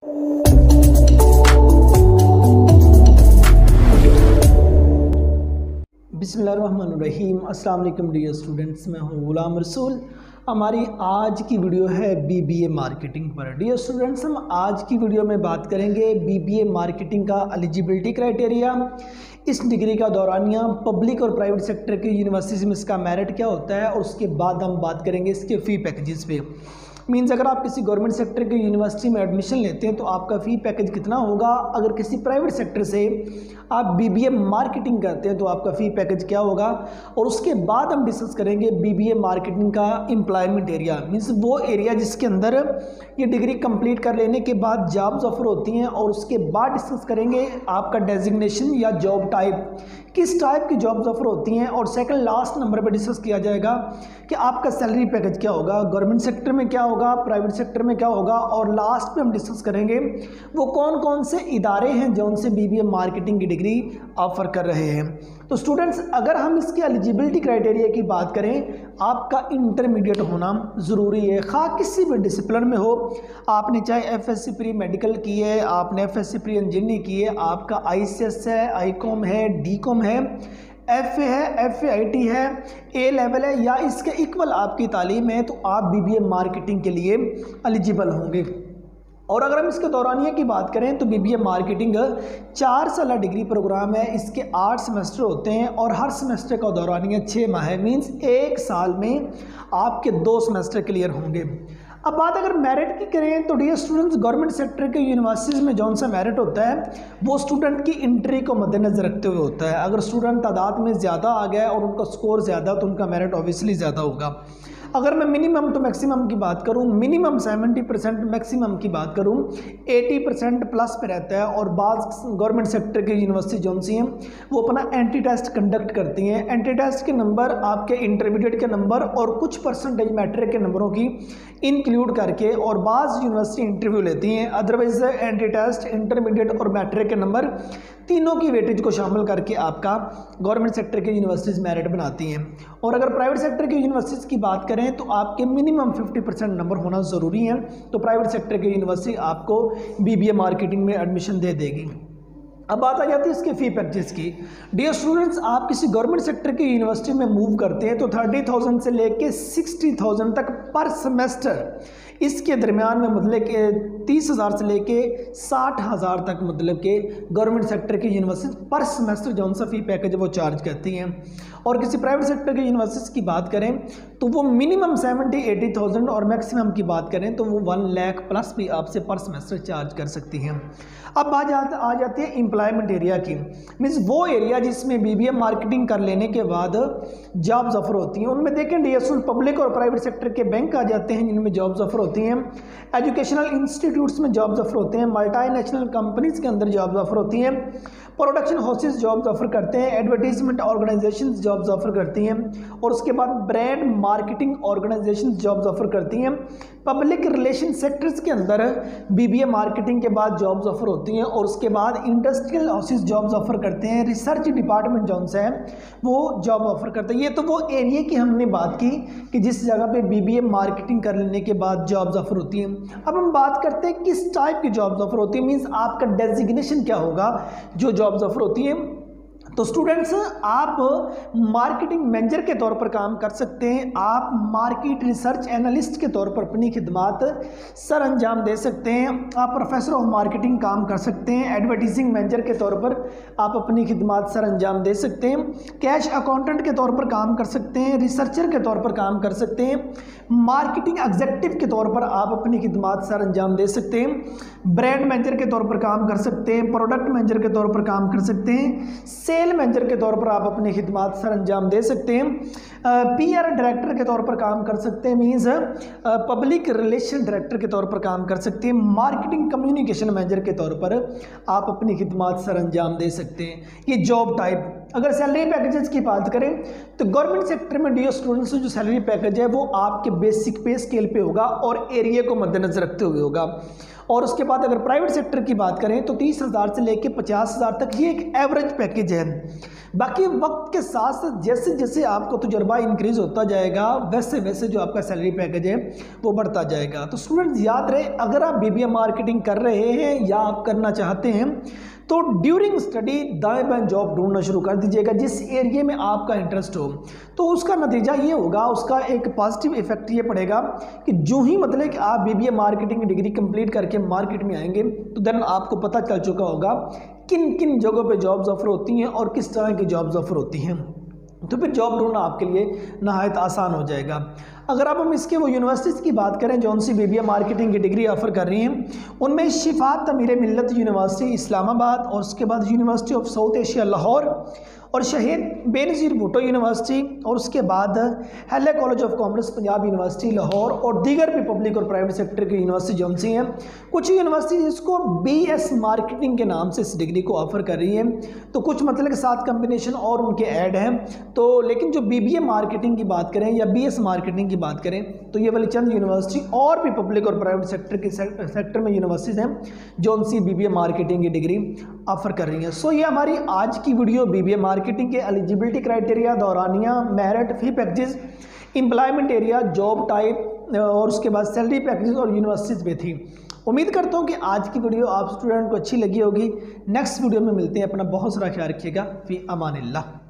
बिस्मिल्लाहिर्रहमानिर्रहीम। अस्सलाम वालेकुम डियर स्टूडेंट्स, मैं हूँ गुलाम रसूल। हमारी आज की वीडियो है बीबीए मार्केटिंग पर। डियर स्टूडेंट्स, हम आज की वीडियो में बात करेंगे बीबीए मार्केटिंग का एलिजिबिलिटी क्राइटेरिया, इस डिग्री का दौरानिया, पब्लिक और प्राइवेट सेक्टर की यूनिवर्सिटीज़ में इसका मेरिट क्या होता है, और उसके बाद हम बात करेंगे इसके फ़ी पैकेजेस पे। मीन्स अगर आप किसी गवर्नमेंट सेक्टर की यूनिवर्सिटी में एडमिशन लेते हैं तो आपका फ़ी पैकेज कितना होगा, अगर किसी प्राइवेट सेक्टर से आप बीबीए मार्केटिंग करते हैं तो आपका फ़ी पैकेज क्या होगा, और उसके बाद हम डिस्कस करेंगे बीबीए मार्केटिंग का एम्प्लॉयमेंट एरिया। मीन्स वो एरिया जिसके अंदर ये डिग्री कंप्लीट कर लेने के बाद जॉब्स ऑफर होती हैं, और उसके बाद डिस्कस करेंगे आपका डेजिग्नेशन या जॉब टाइप, किस टाइप की जॉब्स ऑफर होती हैं, और सेकंड लास्ट नंबर पर डिस्कस किया जाएगा कि आपका सैलरी पैकेज क्या होगा, गवर्नमेंट सेक्टर में क्या होगा, प्राइवेट सेक्टर में क्या होगा, और लास्ट पे हम डिस्कस करेंगे वो कौन कौन से इदारे हैं जो उनसे बीबीए मार्केटिंग की डिग्री ऑफर कर रहे हैं। तो स्टूडेंट्स, अगर हम इसके एलिजिबिलिटी क्राइटेरिया की बात करें, आपका इंटरमीडिएट होना ज़रूरी है, खा किसी भी डिसिप्लिन में हो। आपने चाहे एफएससी प्री मेडिकल की है, आपने एफएससी प्री इंजीनियरिंग की है, आपका आईसीएस है, आईकॉम है, डीकॉम है, एफए है, एफएआईटी है, ए लेवल है, या इसके इक्वल आपकी तालीम है, तो आप बीबीए मार्केटिंग के लिए एलिजिबल होंगे। और अगर हम इसके दौरानिया की बात करें तो बीबीए मार्केटिंग 4 साल डिग्री प्रोग्राम है, इसके 8 सेमेस्टर होते हैं, और हर सेमेस्टर का दौरानिया 6 माह है। मीन्स 1 साल में आपके 2 सेमेस्टर क्लियर होंगे। अब बात अगर मेरिट की करें तो डियर स्टूडेंट्स, गवर्नमेंट सेक्टर के यूनिवर्सिटीज़ में जौन सा मेरिट होता है वो स्टूडेंट की एंट्री को मद्देनजर रखते हुए होता है। अगर स्टूडेंट तादाद में ज़्यादा आ गया और उनका स्कोर ज़्यादा, तो उनका मेरिट ऑब्वियसली ज़्यादा होगा। अगर मैं मिनिमम टू मैक्सिमम की बात करूं, मिनिमम 70%, मैक्सिमम की बात करूं 80% प्लस पे रहता है। और बाज़ गवर्नमेंट सेक्टर की यूनिवर्सिटी जौन सी हैं वो अपना एंटी टेस्ट कंडक्ट करती हैं। एंटी टेस्ट के नंबर आपके इंटरमीडिएट के नंबर और कुछ परसेंटेज मैट्रिक के नंबरों की इंक्लूड करके, और बाज़ यूनिवर्सिटी इंटरव्यू लेती हैं। अदरवाइज एंटी टेस्ट, इंटरमीडिएट और मैट्रिक के नंबर तीनों की वेटेज को शामिल करके आपका गवर्नमेंट सेक्टर की यूनिवर्सिटीज़ मेरिट बनाती हैं। और अगर प्राइवेट सेक्टर की यूनिवर्सिटीज़ की बात करें तो आपके मिनिमम 50% नंबर होना ज़रूरी है, तो प्राइवेट सेक्टर की यूनिवर्सिटी आपको बीबीए मार्केटिंग में एडमिशन दे देगी। अब बात आ जाती है इसके फ़ी पैकेजेस की। डियर स्टूडेंट्स, आप किसी गवर्नमेंट सेक्टर की यूनिवर्सिटी में मूव करते हैं तो 30,000 से लेके 60,000 तक पर सेमेस्टर, इसके दरमियान में मतलब कि 30,000 से लेके 60,000 तक मतलब कि गवर्नमेंट सेक्टर की यूनिवर्सिटी पर सेमेस्टर जौन सा फ़ी पैकेज वो चार्ज करती हैं। और किसी प्राइवेट सेक्टर की यूनिवर्सिटी की बात करें तो वो मिनिमम 70-80,000, और मैक्सिमम की बात करें तो वो 1 लाख प्लस भी आपसे पर सेमेस्टर चार्ज कर सकती हैं। अब बात आ जाती है एम्प्लॉयमेंट एरिया की। मीन्स वो एरिया जिसमें बीबीए मार्केटिंग कर लेने के बाद जॉब्स ऑफर होती हैं। उनमें देखें डीएसएल पब्लिक और प्राइवेट सेक्टर के बैंक आ जाते हैं जिनमें जॉब्स ऑफर होती हैं, एजुकेशनल इंस्टीट्यूट्स में जॉब्स ऑफर होते हैं, मल्टीनेशनल कंपनीज के अंदर जॉब्स ऑफर होती हैं, प्रोडक्शन हाउसेस जॉब्स ऑफर करते हैं, एडवर्टीजमेंट ऑर्गेनाइजेशंस जॉब्स ऑफर करती हैं, और उसके बाद brand marketing organisations jobs offer करती हैं। पब्लिक रिलेशन सेक्टर्स के अंदर बीबीए मार्केटिंग के बाद जॉब्स ऑफर होती हैं, और उसके बाद इंडस्ट्रियल हाउसेस जॉब्स ऑफर करते हैं, रिसर्च डिपार्टमेंट जौन सा है वो जॉब ऑफर करते हैं। ये तो वो एरिया की हमने बात की कि जिस जगह पे बीबीए मार्केटिंग कर लेने के बाद जॉब्स ऑफर होती हैं। अब हम बात करते हैं किस टाइप की जॉब्स ऑफर होती है, मीन्स आपका डेजिग्नेशन क्या होगा जो जॉब्स ऑफर होती है। तो स्टूडेंट्स, आप मार्केटिंग मैनेजर के तौर पर काम कर सकते हैं, आप मार्केट रिसर्च एनालिस्ट के तौर पर अपनी खिदमात सर अंजाम दे सकते हैं, आप प्रोफेसर ऑफ मार्केटिंग काम कर सकते हैं, एडवर्टीजिंग मैनेजर के तौर पर आप अपनी खिदमात सर अंजाम दे सकते हैं, कैश अकाउंटेंट के तौर पर काम कर सकते हैं, रिसर्चर के तौर पर काम कर सकते हैं, मार्केटिंग एग्जीक्यूटिव के तौर पर आप अपनी खिदमात सर अंजाम दे सकते हैं, ब्रांड मैनेजर के तौर पर काम कर सकते हैं, प्रोडक्ट मैनेजर के तौर पर काम कर सकते हैं, सेल मैनेजर के तौर पर आप अपनी खिदमात सर अंजाम दे सकते हैं, पीआर डायरेक्टर के तौर पर काम कर सकते हैं, मीन्स पब्लिक रिलेशन डायरेक्टर के तौर पर काम कर सकते हैं, मार्केटिंग कम्युनिकेशन मैनेजर के तौर पर आप अपनी खिदमात सर अंजाम दे सकते हैं। ये जॉब टाइप। अगर सैलरी पैकेजेस की बात करें तो गवर्नमेंट सेक्टर में डियर स्टूडेंट्स जो सैलरी पैकेज है वो आपके बेसिक पे स्केल पे होगा और एरिया को मद्देनजर रखते हुए होगा। और उसके बाद अगर प्राइवेट सेक्टर की बात करें तो 30,000 से लेकर 50,000 तक ये एक एवरेज पैकेज है। बाकी वक्त के साथ साथ जैसे जैसे आपका तजुर्बा इंक्रीज होता जाएगा वैसे वैसे जो आपका सैलरी पैकेज है वो बढ़ता जाएगा। तो स्टूडेंट्स याद रहे, अगर आप बीबीए मार्केटिंग कर रहे हैं या आप करना चाहते हैं तो ड्यूरिंग स्टडी दाएं बाएं जॉब ढूंढना शुरू कर दीजिएगा जिस एरिया में आपका इंटरेस्ट हो। तो उसका नतीजा ये होगा, उसका एक पॉजिटिव इफेक्ट ये पड़ेगा कि जो ही मतलब कि आप बीबीए मार्केटिंग की डिग्री कंप्लीट करके मार्केट में आएंगे तो देन आपको पता चल चुका होगा किन किन जगहों पे जॉब्स ऑफर होती हैं और किस तरह की जॉब्स ऑफर होती हैं। तो फिर जॉब ढूंढना आपके लिए नहायत आसान हो जाएगा। अगर अब हम इसके वो यूनिवर्सिटीज़ की बात करें जो उनसे बीबीए मार्केटिंग की डिग्री ऑफर कर रही हैं, उनमें शिफात तमीर मिल्लत यूनिवर्सिटी इस्लामाबाद और उसके बाद university of south Asia Lahore और शहीद बेनज़ीर भुट्टो यूनिवर्सिटी और उसके बाद हेले college of commerce Punjab university Lahore और दीगर भी पब्लिक और प्राइवेट सेक्टर की यूनिवर्सिटी जो सी हैं। कुछ यूनिवर्सिटी इसको बीएस मार्केटिंग के नाम से इस डिग्री को ऑफर कर रही है, तो कुछ मतलब के साथ कम्बिनेशन और उनके ऐड हैं। तो लेकिन जो बीबीए मार्केटिंग की बात करें या बीएस मार्केटिंग की बात करें तो ये वाली चंद यूनिवर्सिटी और भी पब्लिक और प्राइवेट सेक्टर में यूनिवर्सिटीज़ हैं जो उनसी बीबीए मार्केटिंग की डिग्री ऑफर कर रही हैं। सो ये हमारी आज की वीडियो बीबीए मार्केटिंग के एलिजिबिलिटी क्राइटेरिया, दौरानिया, merit, fee packages, employment area, job type और उसके बाद सैलरी पैकेजेस और यूनिवर्सिटीज़ पे थी। उम्मीद करता हूँ कि आज की वीडियो आप स्टूडेंट को अच्छी लगी होगी। नेक्स्ट वीडियो में मिलते हैं। अपना बहुत सारा ख्याल रखिएगा। फी अमानिल्लाह।